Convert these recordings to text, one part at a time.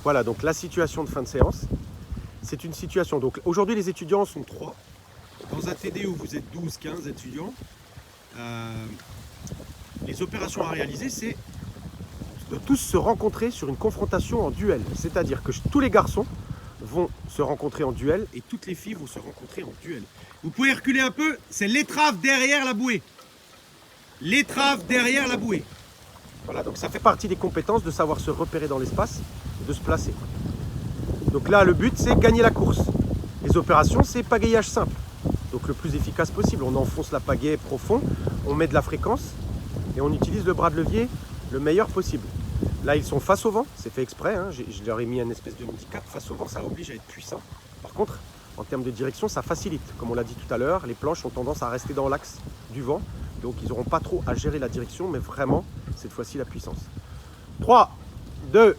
Voilà, donc la situation de fin de séance. C'est une situation. Donc aujourd'hui, les étudiants sont 3. Dans un TD où vous êtes 12, 15 étudiants, les opérations à réaliser, c'est de tous se rencontrer sur une confrontation en duel. C'est-à-dire que tous les garçons vont se rencontrer en duel et toutes les filles vont se rencontrer en duel. Vous pouvez reculer un peu, c'est l'étrave derrière la bouée. L'étrave derrière la bouée. Voilà, donc ça fait partie des compétences de savoir se repérer dans l'espace, de se placer. Donc là, le but, c'est gagner la course. Les opérations, c'est pagayage simple. Donc le plus efficace possible. On enfonce la pagaie profond, on met de la fréquence et on utilise le bras de levier le meilleur possible. Là, ils sont face au vent, c'est fait exprès. Hein. Je leur ai mis un espèce de handicap. Face au vent, ça oblige à être puissant. Par contre, en termes de direction, ça facilite. Comme on l'a dit tout à l'heure, les planches ont tendance à rester dans l'axe du vent. Donc ils n'auront pas trop à gérer la direction, mais vraiment, cette fois-ci, la puissance. 3, 2,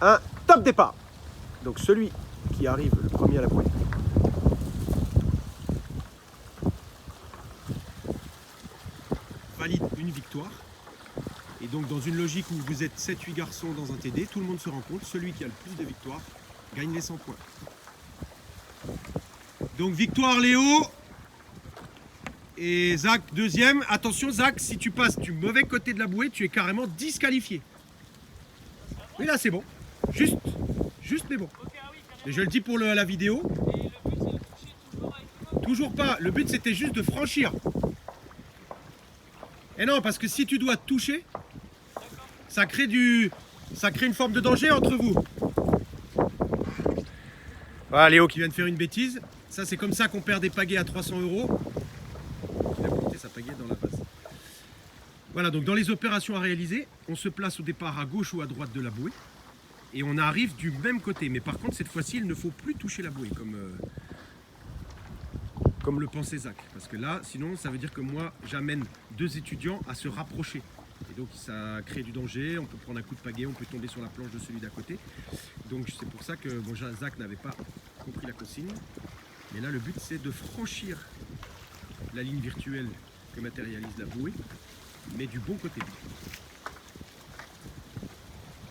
1, top départ. Donc celui qui arrive le premier à la bouée valide une victoire. Et donc dans une logique où vous êtes 7-8 garçons dans un TD, tout le monde se rencontre, celui qui a le plus de victoires gagne les 100 points. Donc victoire Léo et Zach deuxième. Attention Zach, si tu passes du mauvais côté de la bouée, tu es carrément disqualifié. Oui là c'est bon, juste mais bon. Et je le dis pour la vidéo. Toujours pas, le but c'était juste de franchir. Et non, parce que si tu dois toucher, ça crée une forme de danger entre vous. Voilà Léo qui vient de faire une bêtise. Ça c'est comme ça qu'on perd des pagaies à 300 €. Il a monté sa pagaie dans la base. Voilà, donc dans les opérations à réaliser, on se place au départ à gauche ou à droite de la bouée. Et on arrive du même côté. Mais par contre, cette fois-ci, il ne faut plus toucher la bouée, comme le pensait Zach. Parce que là, sinon, ça veut dire que moi, j'amène 2 étudiants à se rapprocher. Et donc, ça crée du danger. On peut prendre un coup de pagaie, on peut tomber sur la planche de celui d'à côté. Donc, c'est pour ça que bon, Zach n'avait pas compris la consigne. Mais là, le but, c'est de franchir la ligne virtuelle que matérialise la bouée, mais du bon côté.